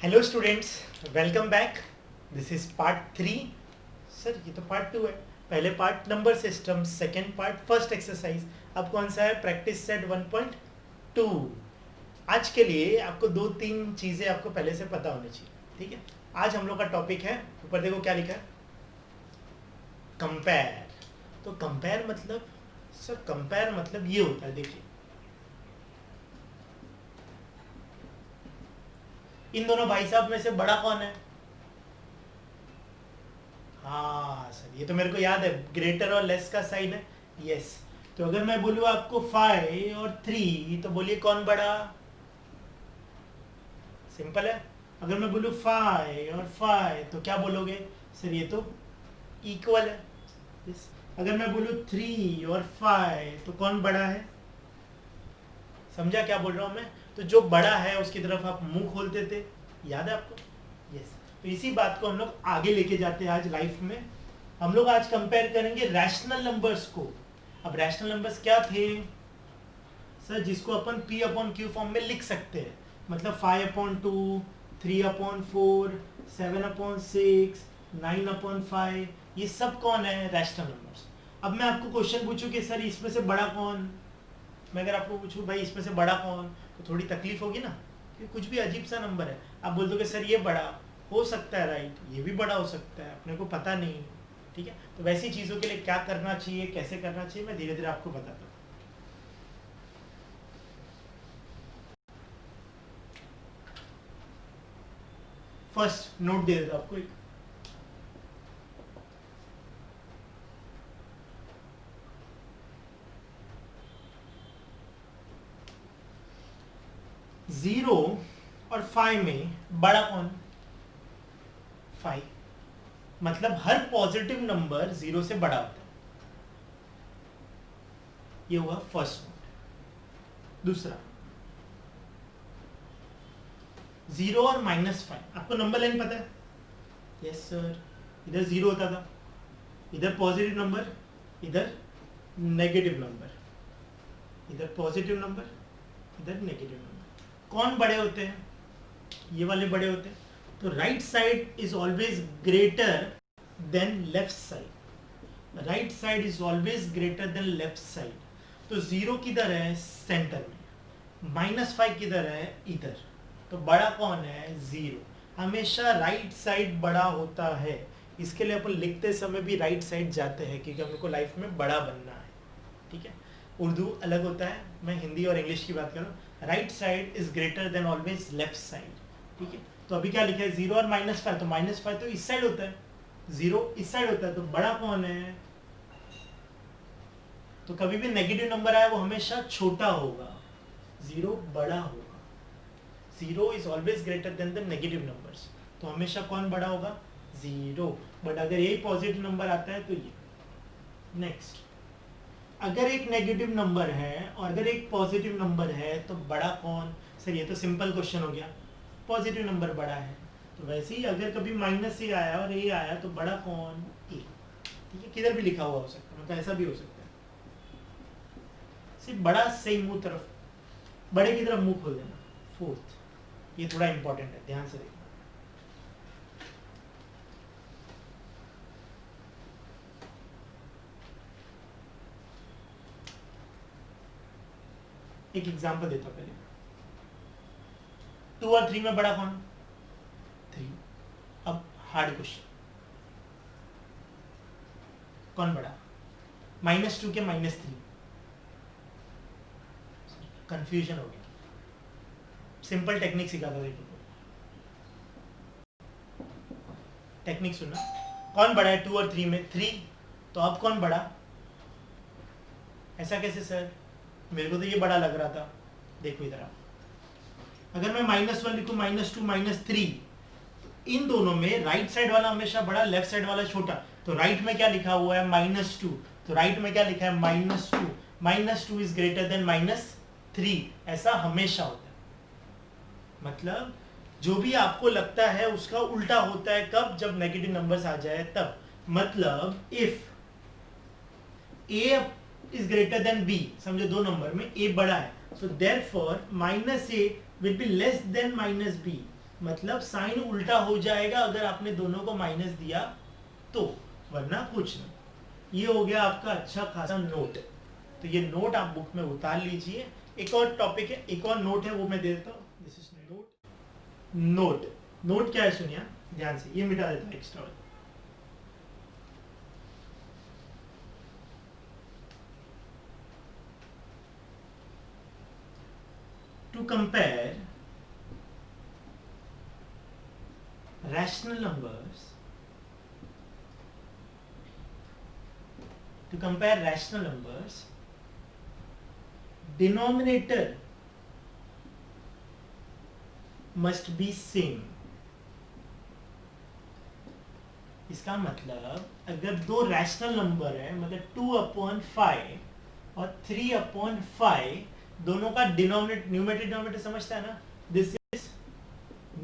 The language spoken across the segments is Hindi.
Hello students, welcome back. This is part 3। Sir ये तो पार्ट 2 है। पहले part number system, second part first exercise. अब कौन सा है? Practice set 1.2। आज के लिए आपको दो तीन चीज़ें आपको पहले से पता होनी चाहिए, ठीक है। आज हम लोग का टॉपिक है, ऊपर देखो क्या लिखा है, कंपेयर। तो कंपेयर मतलब, सर कंपेयर मतलब ये होता है, देखिए इन दोनों भाई साहब में से बड़ा कौन है? हाँ सर, ये तो मेरे को याद है, ग्रेटर और लेस का साइन है। यस। तो अगर मैं बोलूँ आपको 5 और 3, तो बोलिए कौन बड़ा? सिंपल है। अगर मैं बोलूँ 5 और 5, तो क्या बोलोगे? सर ये तो इक्वल है। yes। अगर मैं बोलूँ 3 और 5, तो कौन बड़ा है? समझा क्या बोल रहा हूँ मैं? तो जो बड़ा है उसकी तरफ आप मुंह खोलते थे, याद है आपको? यस। तो इसी बात को हम लोग आगे लेके जाते हैं आज लाइफ में। हम लोग आज कंपेयर करेंगे रैशनल नंबर्स को। अब रैशनल नंबर्स क्या थे? सर जिसको अपन P अपॉन क्यू फॉर्म में लिख सकते हैं, मतलब 5/2, 3/4, 7/6, 9/5, ये सब कौन है? Rational numbers. अब मैं आपको क्वेश्चन पूछूं कि सर इसमें से बड़ा कौन? मैं अगर आपको पूछूं भाई इसमें से बड़ा कौन, तो थोड़ी तकलीफ होगी ना, क्योंकि कुछ भी अजीब सा नंबर है। आप बोल दोगे सर ये बड़ा हो सकता है, राइट, ये भी बड़ा हो सकता है, अपने को पता नहीं, ठीक है। तो वैसी चीज़ों के लिए क्या करना चाहिए, कैसे करना चाहिए, मैं धीरे धीरे आपको बताता हूँ। फर्स्ट नोट दे देता आपको एक, जीरो और 5 में बड़ा कौन? 5। मतलब हर पॉजिटिव नंबर जीरो से बड़ा होता है। ये हुआ फर्स्ट नोट। दूसरा, जीरो और -5, आपको नंबर लाइन पता है? Yes sir. इधर जीरो होता था, इधर पॉजिटिव नंबर, इधर नेगेटिव नंबर, इधर पॉजिटिव नंबर, इधर नेगेटिव नंबर। कौन बड़े होते हैं? ये वाले बड़े होते हैं। तो right side is always greater than left side. Right side is always greater than left side. तो जीरो किधर है? सेंटर में। -5 किधर है? इधर। तो बड़ा कौन है? जीरो। हमेशा राइट साइड बड़ा होता है। इसके लिए अपन लिखते समय भी राइट साइड जाते हैं, क्योंकि हमको लाइफ में बड़ा बनना है, ठीक है। उर्दू अलग होता है, मैं हिंदी और इंग्लिश की बात करूँ। Right side is greater than always left side, ठीक है। तो अभी क्या लिखा है? जीरो और -5, तो -5 तो इस साइड होता है, जीरो इस साइड होता है, तो बड़ा कौन है? तो कभी भी नेगेटिव नंबर आए वो हमेशा छोटा होगा, जीरो बड़ा होगा। Zero is always greater than the negative numbers, तो हमेशा कौन बड़ा होगा? जीरो। बट अगर यही पॉजिटिव नंबर आता है तो ये। नेक्स्ट, अगर एक नेगेटिव नंबर है और अगर एक पॉजिटिव नंबर है, तो बड़ा कौन? सर ये तो सिंपल क्वेश्चन हो गया, पॉजिटिव नंबर बड़ा है। तो वैसे ही अगर कभी -a आया और a आया, तो बड़ा कौन? a, ठीक है। किधर भी लिखा हुआ हो सकता है, मतलब ऐसा भी हो सकता है। सिर्फ बड़ा सही मुंह तरफ, बड़े की तरफ मुंह खोल देना। फोर्थ, ये थोड़ा इंपॉर्टेंट है, ध्यान से देखना। एक एग्जांपल देता हूं पहले। 2 और 3 में बड़ा कौन? 3। अब हार्ड क्वेश्चन, कौन बड़ा? -2 के -3। कंफ्यूजन हो गया। सिंपल टेक्निक सिखाता हूं, देखो टेक्निक सुनना। कौन बड़ा है 2 और 3 में? 3। तो अब कौन बड़ा? ऐसा कैसे सर? मेरे को तो ये बड़ा लग रहा था। देखो इधर आप, अगर मैं -1 लिखूं, -2, -3, इन दोनों में राइट साइड वाला हमेशा बड़ा, लेफ्ट साइड वाला छोटा। तो राइट में क्या लिखा हुआ है? -2। तो राइट में क्या लिखा है? -2। -2 इज ग्रेटर देन -3। ऐसा हमेशा होता है। मतलब जो भी आपको लगता है उसका उल्टा होता है। कब? जब नेगेटिव नंबर्स आ जाए तब। मतलब if a is greater than b, समझो दो नंबर में a बड़ा है, so therefore -a will be less than -b। मतलब साइन उल्टा हो जाएगा अगर आपने दोनों को माइनस दिया तो, वरना कुछ नहीं। ये हो गया आपका अच्छा खासा नोट। तो ये नोट आप बुक में उतार लीजिए। एक और टॉपिक है, एक और नोट है, वो मैं दे देता हूँ। This is note. Note note क्या है सुनिए ध्यान से, ये मिटा देता हूँ extra. To compare rational numbers, to compare rational numbers, denominator must be same। इसका मतलब अगर दो रैशनल नंबर है, मतलब 2/5 और 3/5, दोनों का डिनोमिनेटर, न्यूमरेटर डिनोमिनेटर समझता है ना, this is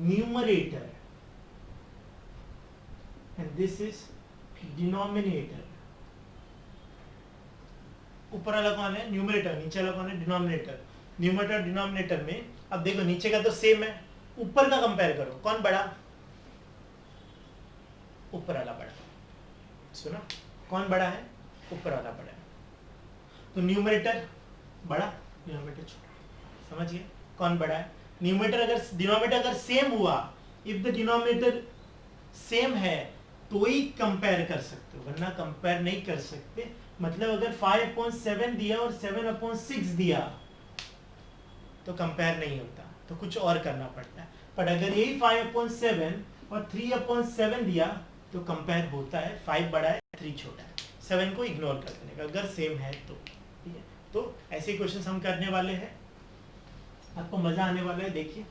numerator and this is denominator। ऊपर वाला कौन है? न्यूमरेटर। नीचे वाला कौन है? डिनोमिनेटर। न्यूमरेटर डिनोमिनेटर में अब देखो नीचे का तो सेम है, ऊपर का कंपेयर करो, कौन बड़ा? ऊपर वाला बड़ा। सुना, कौन बड़ा है? ऊपर वाला बड़ा है। तो न्यूमरेटर बड़ा, डिनोमिनेटर छोटा। समझ गए कौन बड़ा है? न्यूमरेटर अगर डिनोमिनेटर अगर सेम हुआ, इफ द डिनोमिनेटर सेम है तो ही कंपेयर कर सकते हो, वरना कंपेयर नहीं कर सकते। मतलब अगर 5/7 दिया और 7/6 दिया तो कंपेयर नहीं होता, तो कुछ और करना पड़ता है। पर अगर यही 5/7 और 3/7 दिया तो कंपेयर होता है। 5 बड़ा है, 3 छोटा है, 7 को इग्नोर कर देने का अगर सेम है तो। ठीक है, तो ऐसे क्वेश्चन हम करने वाले हैं, आपको मजा आने वाला है, देखिए।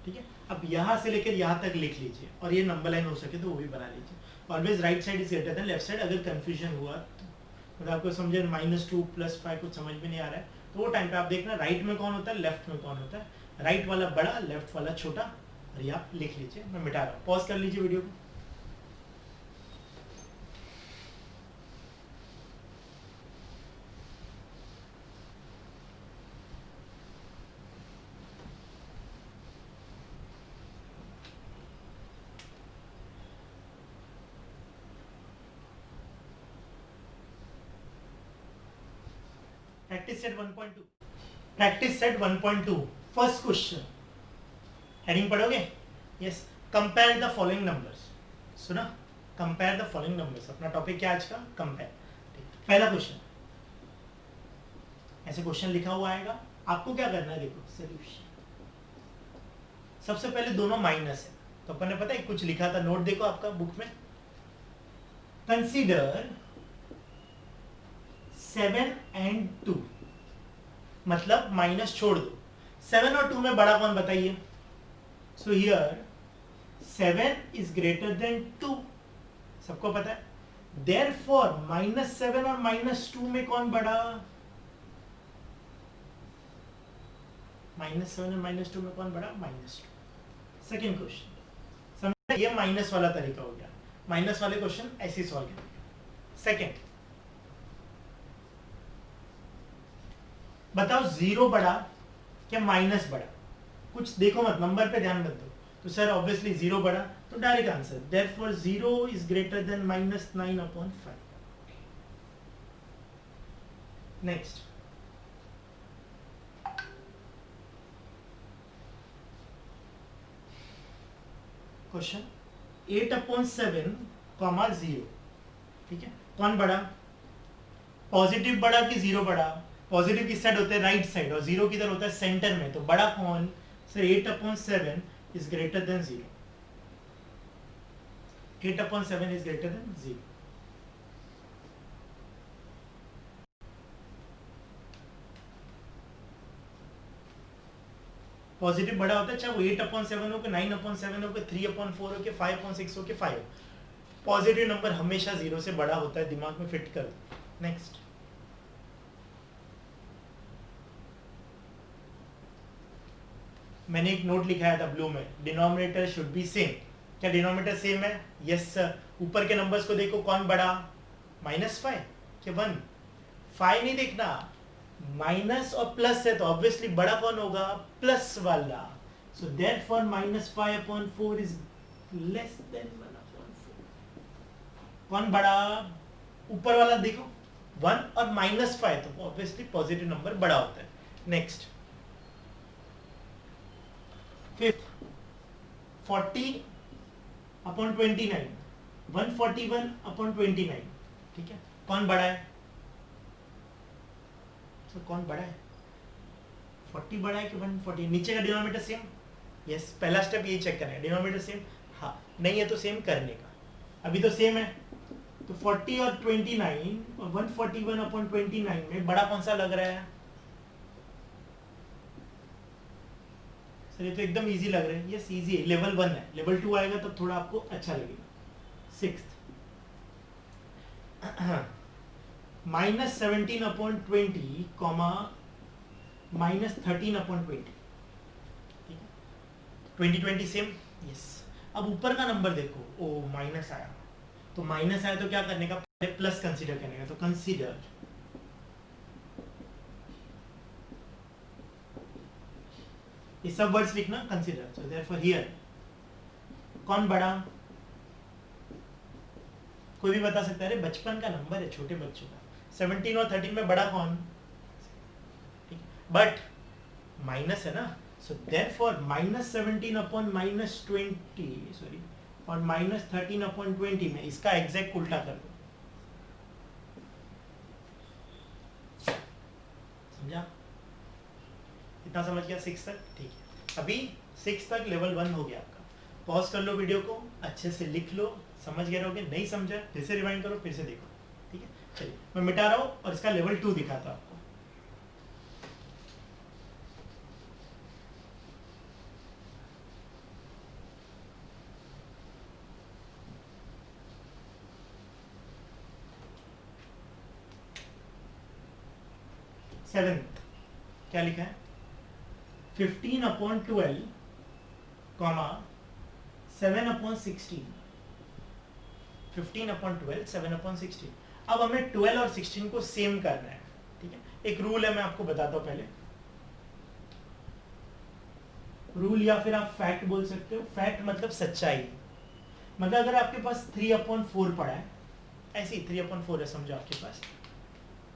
ठीक है, अब यहाँ से लेकर यहाँ तक लिख लीजिए, और ये नंबर लाइन हो सके तो वो भी बना लीजिए। Always right side is greater than left side. अगर कंफ्यूजन हुआ तो मतलब आपको समझे -2 +5 कुछ समझ में नहीं आ रहा है, तो वो टाइम पे आप देखना राइट में कौन होता है, लेफ्ट में कौन होता है। राइट वाला बड़ा, लेफ्ट वाला छोटा, और ये आप लिख लीजिए। मैं मिटा रहा हूँ, पॉज कर लीजिए वीडियो को। Practice set 1.2, practice set 1.2, first question. Heading पढ़ोगे? Yes, compare the following numbers. सुना, कंपेयर द फॉलोइंग नंबर्स। अपना टॉपिक क्या आज का? कंपेयर। पहला क्वेश्चन, ऐसे क्वेश्चन लिखा हुआ आएगा, आपको क्या करना है, देखो सॉल्यूशन। सबसे पहले दोनों माइनस है, तो अपन ने पता है कुछ लिखा था, नोट देखो आपका बुक में। कंसीडर 7 and 2, मतलब माइनस छोड़ दो। 7 और 2 में बड़ा कौन बताइए? So here 7 is greater than 2, सबको पता है। देयरफॉर -7 और -2 में कौन बड़ा? -7 और -2 में कौन बड़ा? -2। सेकेंड क्वेश्चन समझ, ये माइनस वाला तरीका हो गया। माइनस वाले क्वेश्चन ऐसे सॉल्व करेंगे। सेकेंड, बताओ 0 बड़ा क्या माइनस बड़ा? कुछ देखो मत, नंबर पे ध्यान मत दो। तो सर ऑब्वियसली 0 बड़ा, तो direct answer, therefore 0 is greater than -9/5। Next question, 8/7, 0। ठीक है, कौन बड़ा? पॉजिटिव बड़ा कि 0 बड़ा? पॉजिटिव किस साइड होता है? राइट साइड, और 0 किधर होता है? सेंटर में। तो बड़ा कौन? Sir 8/7 is greater than 0। 8/7 is greater than 0। Positive बड़ा होता है, चाहे वो 8/7 हो के 9/7 हो के 3/4 हो के 5/6 हो के 5। पॉजिटिव नंबर हमेशा 0 से बड़ा होता है, दिमाग में फिट कर। नेक्स्ट, मैंने एक नोट लिखाया था ब्लू में, डिनोमिनेटर शुड बी सेम। क्या डिनोमिनेटर सेम है? Yes sir. ऊपर के नंबर्स को देखो, कौन बड़ा? -5 क्या 1? 5 नहीं देखना, माइनस और प्लस है, तो ऑब्वियसली बड़ा कौन होगा? प्लस वाला। So therefore -5/4 is less than 1/4. कौन बड़ा? ऊपर वाला देखो 1 और -5, तो ऑब्वियसली पॉजिटिव नंबर बड़ा होता है. Next, fifth, 40/29, 141/29. ठीक है, कौन बड़ा है? सर कौन बड़ा है? 40 बड़ा है कि 140? नीचे का डिनोमिनेटर सेम? यस, पहला स्टेप यही चेक करना है, डिनोमिनेटर सेम. हाँ, नहीं है तो सेम करने का. अभी तो सेम है, तो 40 और 29 और 141/29 में बड़ा कौन सा लग रहा है? सर ये तो एकदम इजी लग रहा है. यस इजी है, लेवल 1 है. लेवल 2 आएगा तब थोड़ा आपको अच्छा लगेगा. सिक्स्थ, -17/20 -13/20. ठीक है, 20 सेम. यस, अब ऊपर का नंबर देखो. ओ माइनस आया, तो माइनस आया तो क्या करने का? पहले प्लस कंसीडर करने का. तो कंसीडर ये सब वर्ड्स लिखना, कंसीडर. सो देयरफॉर हियर कौन बड़ा? कोई भी बता सकता है. बचपन का नंबर है, छोटे बच्चों का. 17 और 13 में बड़ा कौन? ठीक है, बट माइनस है ना. सो देयरफॉर -17/-20 सॉरी और -13/20 में इसका एग्जैक्ट उल्टा कर दो. समझा? इतना समझ गया 6 तक? ठीक है, अभी 6 तक लेवल 1 हो गया आपका. पॉज कर लो वीडियो को, अच्छे से लिख लो. समझ गए रहोगे, नहीं समझा फिर से रिवाइंड करो, फिर से देखो. ठीक है, चलिए मैं मिटा रहा हूँ और इसका लेवल 2 दिखाता हूँ आपको. सेवेंथ क्या लिखा है? 15/12, 7/16. 15/12, 7/16. अब हमें 12 और 16 को सेम करना है. ठीक है, एक रूल है, मैं आपको बताता हूं पहले. रूल या फिर आप फैक्ट बोल सकते हो. फैक्ट मतलब सच्चाई. मतलब अगर आपके पास 3/4 पड़ा है, ऐसे ही 3/4 है समझो आपके पास,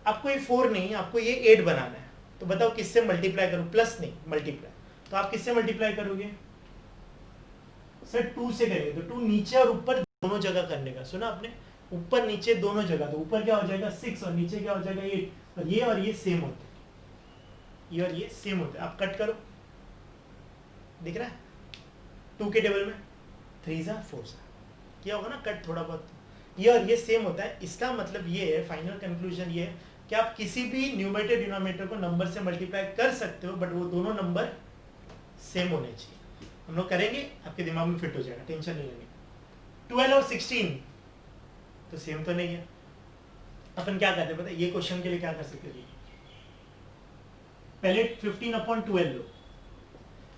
आपको ये 4 नहीं, आपको ये 8 बनाना है. तो बताओ किससे मल्टीप्लाई करूं? प्लस नहीं, मल्टीप्लाई. तो आप किससे मल्टीप्लाई करोगे? सर 2 से करेंगे. तो 2 नीचे और ऊपर दोनों जगह करने का. सुना आपने? ऊपर नीचे दोनों जगह. तो ऊपर क्या हो जाएगा 6 और नीचे क्या हो जाएगा 8. और ये सेम होते हैं. ये और ये सेम होते हैं. आप कट करो, दिख रहा है? 2 के टेबल में 3 सा 4 सा किया होगा ना कट थोड़ा बहुत. ये और ये सेम होता है. इसका मतलब ये है, फाइनल कंक्लूजन ये है कि आप किसी भी न्यूमरेटर डिनोमिनेटर को नंबर से मल्टीप्लाई कर सकते हो, बट वो दोनों नंबर सेम होने चाहिए. हम लोग करेंगे, आपके दिमाग में फिट हो जाएगा, टेंशन नहीं लेंगे. 12 और 16 तो सेम तो नहीं है. अपन क्या करते हैं पता है? ये क्वेश्चन के लिए क्या कर सकते हैं? पहले 15/12 लो.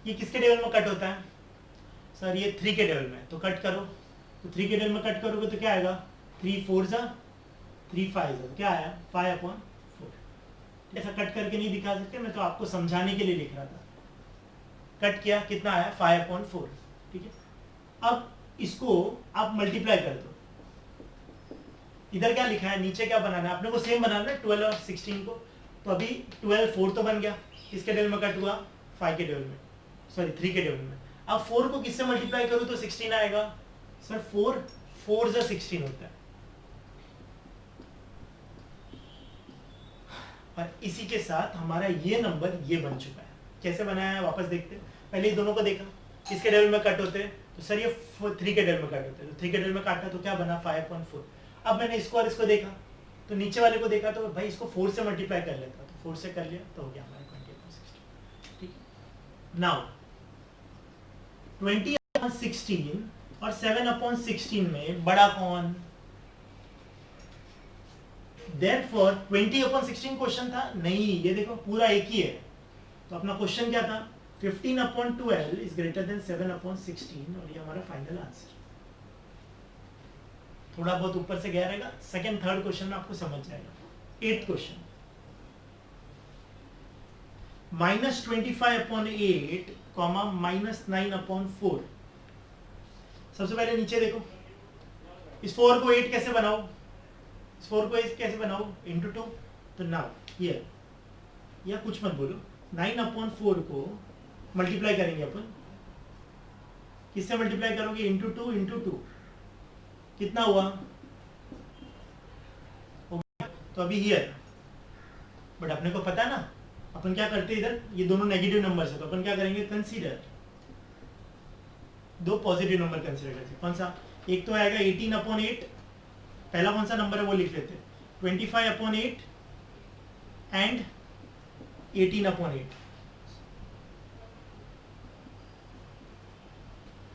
ये किसके टेबल में कट होता है? सर ये 3 के टेबल में. तो कट करो. तो 3 के टेबल में कट करोगे तो क्या आएगा? 3 4 सा 3 5 सा क्या आया? 5/4. ऐसा कट करके नहीं दिखा सकते, मैं तो आपको समझाने के लिए लिख रहा था. कट किया, कितना आया? 5/4. ठीक है, अब इसको आप मल्टीप्लाई कर दो. इधर क्या लिखा है, नीचे क्या बनाना है? अपने को सेम बनाना है 12 और 16 को. तो अभी 12 4 तो बन गया, किसके टेबल में कट हुआ? 5 के टेबल में, सॉरी 3 के टेबल में. अब 4 को किससे मल्टीप्लाई करूं तो 16 आएगा? सर 4 4 से 16 होता है. और इसी के साथ हमारा ये नंबर ये बन चुका है. कैसे बनाया है वापस देखते हैं. पहले दोनों को देखा, किसके टेबल में कट होते हैं? तो सर ये 3 के टेबल में कट होते हैं. तो 3 के टेबल में काटा तो क्या बना? 5/4. अब मैंने इसको और इसको देखा, तो नीचे वाले को देखा, तो भाई इसको 4 से मल्टीप्लाई कर लेता. तो 4 से कर लिया तो हो गया हमारा 20/16. ठीक है, नाउ 20/16 और 7/16 में बड़ा कौन? Therefore 20/16 क्वेश्चन था नहीं, ये देखो पूरा एक ही है. तो अपना क्वेश्चन क्या था? 15/12 इज ग्रेटर देन 7/16 और ये हमारा फाइनल आंसर. थोड़ा बहुत ऊपर से गया रहेगा. सेकंड थर्ड क्वेश्चन में आपको समझ जाएगा. 8th question, -25/8 comma -9/4। सबसे पहले नीचे देखो, इस 4 को 8 कैसे बनाओ, इस 4 को 8 कैसे बनाओ, इंटू 2। तो नाउ हियर, या कुछ मत बोलो, 9/4 को मल्टीप्लाई करेंगे अपन, किससे मल्टीप्लाई करोगे, इंटू 2 इंटू 2, कितना हुआ। तो अभी हियर, बट अपने को पता है ना अपन क्या करते हैं, इधर ये दोनों नेगेटिव नंबर है, तो अपन क्या करेंगे, कंसीडर दो पॉजिटिव नंबर कंसीडर करते हैं। कौन सा, एक तो आएगा 18/8, पहला कौन सा नंबर है वो लिख लेते हैं, 25/8 एंड 18/8।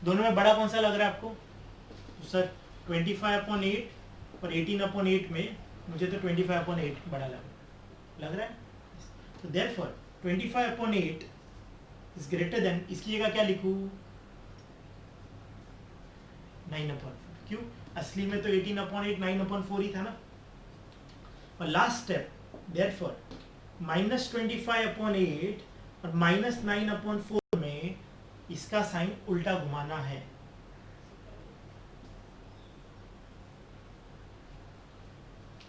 दोनों में बड़ा कौन सा लग रहा है आपको, तो सर 25/8 और 18/8 में मुझे तो 25/8 बड़ा लग रहा है। तो देयरफॉर 25/8 इज ग्रेटर देन, इसकी जगह क्या लिखूं, 9/4। क्यों, असली में तो 18/8 9/4 ही था ना। और लास्ट स्टेप, देयरफॉर -25/8 और -9/4 में इसका साइन उल्टा घुमाना है।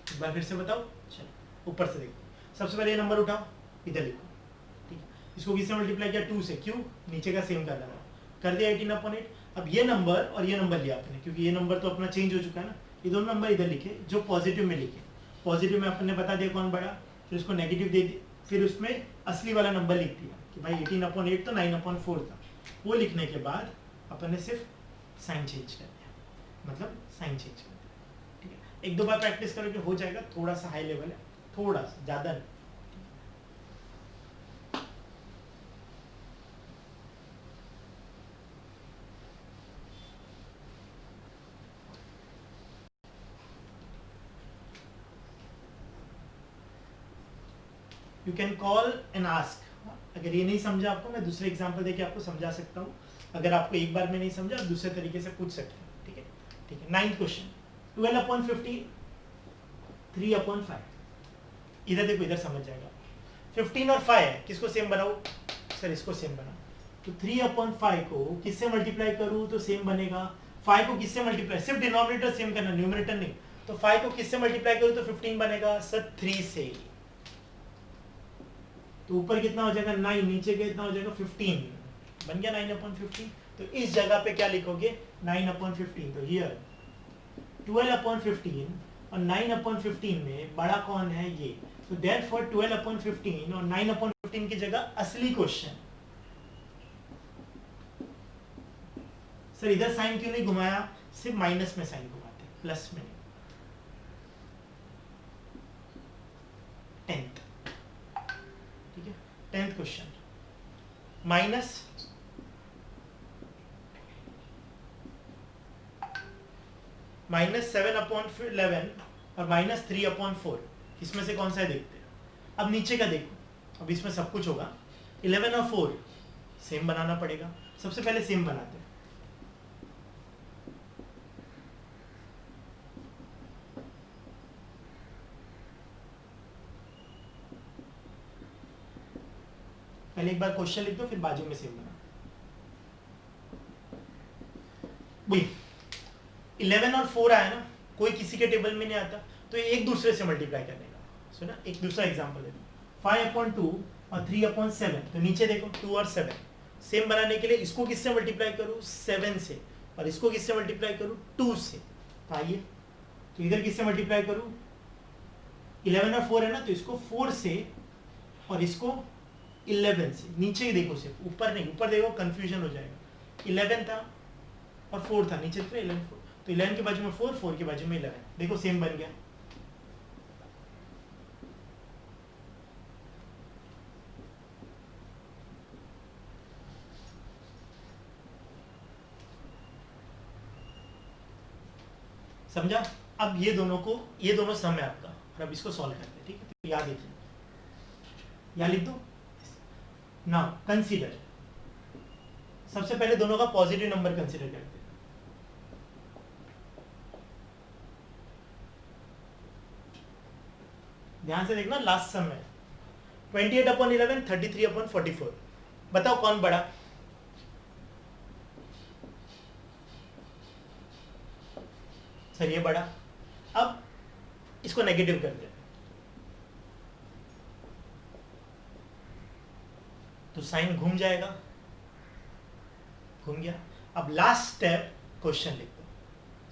एक बार फिर से बताओ, चलो ऊपर से देखो, सबसे पहले ये नंबर उठाओ, इधर लिखो, ठीक है। इसको किससे मल्टीप्लाई किया, 2 से, क्यों, नीचे का सेम करना है, कर दिया 18/8। अब ये नंबर और ये नंबर लिया आपने, क्योंकि ये नंबर तो अपना चेंज हो चुका है ना, ये दोनों नंबर इधर लिखे जो पॉजिटिव में लिखे, पॉजिटिव में अपने बता दिया कौन बड़ा, फिर उसको नेगेटिव दे दिया, फिर उसमें असली वाला नंबर लिख दिया कि भाई 18/8 तो 9/4 था। वो लिखने के बाद अपन ने सिर्फ साइन चेंज कर दिया, मतलब साइन चेंज कर दिया, ठीक है। एक दो बार प्रैक्टिस करोगे हो जाएगा, थोड़ा सा हाई लेवल है, थोड़ा सा, ज़्यादा नहीं। You can call and ask, अगर ये नहीं समझा आपको, मैं दूसरे एग्जाम्पल देके आपको समझा सकता हूँ। अगर आपको एक बार में नहीं समझा, आप दूसरे तरीके से पूछ सकते हैं, ठीक है, ठीक है। 9th question, 12/15 3/5। इधर देखो, इधर समझ जाएगा, 15 और 5 है, किसको सेम बनाओ, सर इसको सेम बनाओ। तो 3/5 को किससे मल्टीप्लाई करूँ तो सेम बनेगा, 5 को किससे मल्टीप्लाई, सिर्फ डिनोमिनेटर सेम करना, न्यूमरेटर नहीं। तो 5 को किससे मल्टीप्लाई करूँ तो 15 बनेगा, सर 3 से। तो ऊपर कितना हो जाएगा 9, नीचे कितना हो जाएगा 15, बन गया 9/15। तो इस जगह पे क्या लिखोगे, 9/15। तो हियर 12/15 और 9/15 में बड़ा कौन है, ये। तो देयरफॉर 12/15 और 9/15 की जगह असली क्वेश्चन, सर इधर साइन क्यों नहीं घुमाया, सिर्फ माइनस में साइन घुमाते, प्लस में नहीं। 10th, ठीक है, 10th क्वेश्चन, -7/11 और -3/4, इसमें से कौन सा है देखते हैं। अब नीचे का देखो, अब इसमें सब कुछ होगा, 11 और 4 सेम बनाना पड़ेगा। सबसे पहले सेम बनाते हैं, पहले एक बार क्वेश्चन लिख दो, फिर बाजू में सेम बना। 11 और 4 आया ना, कोई किसी के टेबल में नहीं आता, तो एक दूसरे से मल्टीप्लाई करने का। सुना, एक दूसरा एग्जांपल है, 5/2 और 3/7। तो नीचे देखो 2 और 7 सेम बनाने के लिए इसको किससे मल्टीप्लाई करूँ, 7 से, और इसको किससे मल्टीप्लाई करूँ, 2 से। तो आइए, तो इधर किससे मल्टीप्लाई करूँ, 11 और 4 है ना, तो इसको 4 से और इसको 11 से। नीचे ही देखो, सिर्फ ऊपर नहीं, ऊपर देखो कंफ्यूजन हो जाएगा। 11 था और 4 था, नीचे तो 11 4, तो 11 के बाजू में 4, 4 के बाजू में 11, देखो सेम बन गया। समझा। अब ये दोनों सम है आपका, और अब इसको सॉल्व करते हैं, ठीक है। तो याद लिखिए, या लिख दो। नाउ कंसीडर, सबसे पहले दोनों का पॉजिटिव नंबर कंसीडर करते हैं। ध्यान से देखना, लास्ट सम है 28/11 33/44। बताओ कौन बड़ा, सर ये बड़ा, अब इसको नेगेटिव कर दे तो साइन घूम जाएगा, घूम गया। अब लास्ट स्टेप क्वेश्चन लिख दो,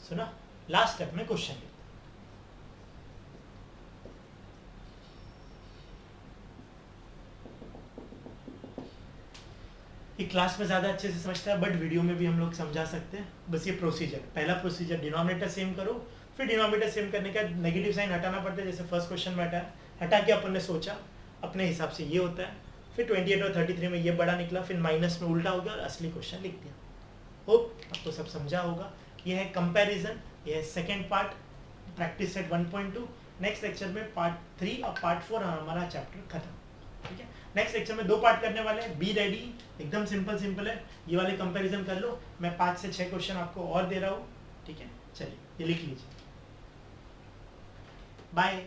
सुना, लास्ट स्टेप में क्वेश्चन लिख दो। ये क्लास में ज़्यादा अच्छे से समझता है, बट वीडियो में भी हम लोग समझा सकते हैं। बस ये प्रोसीजर, पहला प्रोसीजर डिनोमिनेटर सेम करो, फिर डिनोमिनेटर सेम करने का नेगेटिव साइन हटाना पड़ता है, जैसे फर्स्ट क्वेश्चन में हटाया, हटा के अपन ने सोचा अपने हिसाब से ये होता है, फिर 28 और 33 में ये बड़ा निकला, फिर माइनस में उल्टा हो गया और असली क्वेश्चन लिख दिया। होप आपको सब समझा होगा। ये है कंपैरिजन, ये है second part, practice set 1.2। Next lecture में पार्ट 3 और पार्ट 4 हमारा चैप्टर खत्म, ठीक है। नेक्स्ट लेक्चर में 2 पार्ट करने वाले हैं, बी रेडी, एकदम सिंपल है। ये वाले कंपैरिजन कर लो, मैं 5 से 6 क्वेश्चन आपको और दे रहा हूँ, ठीक है। चलिए ये लिख लीजिए, बाय।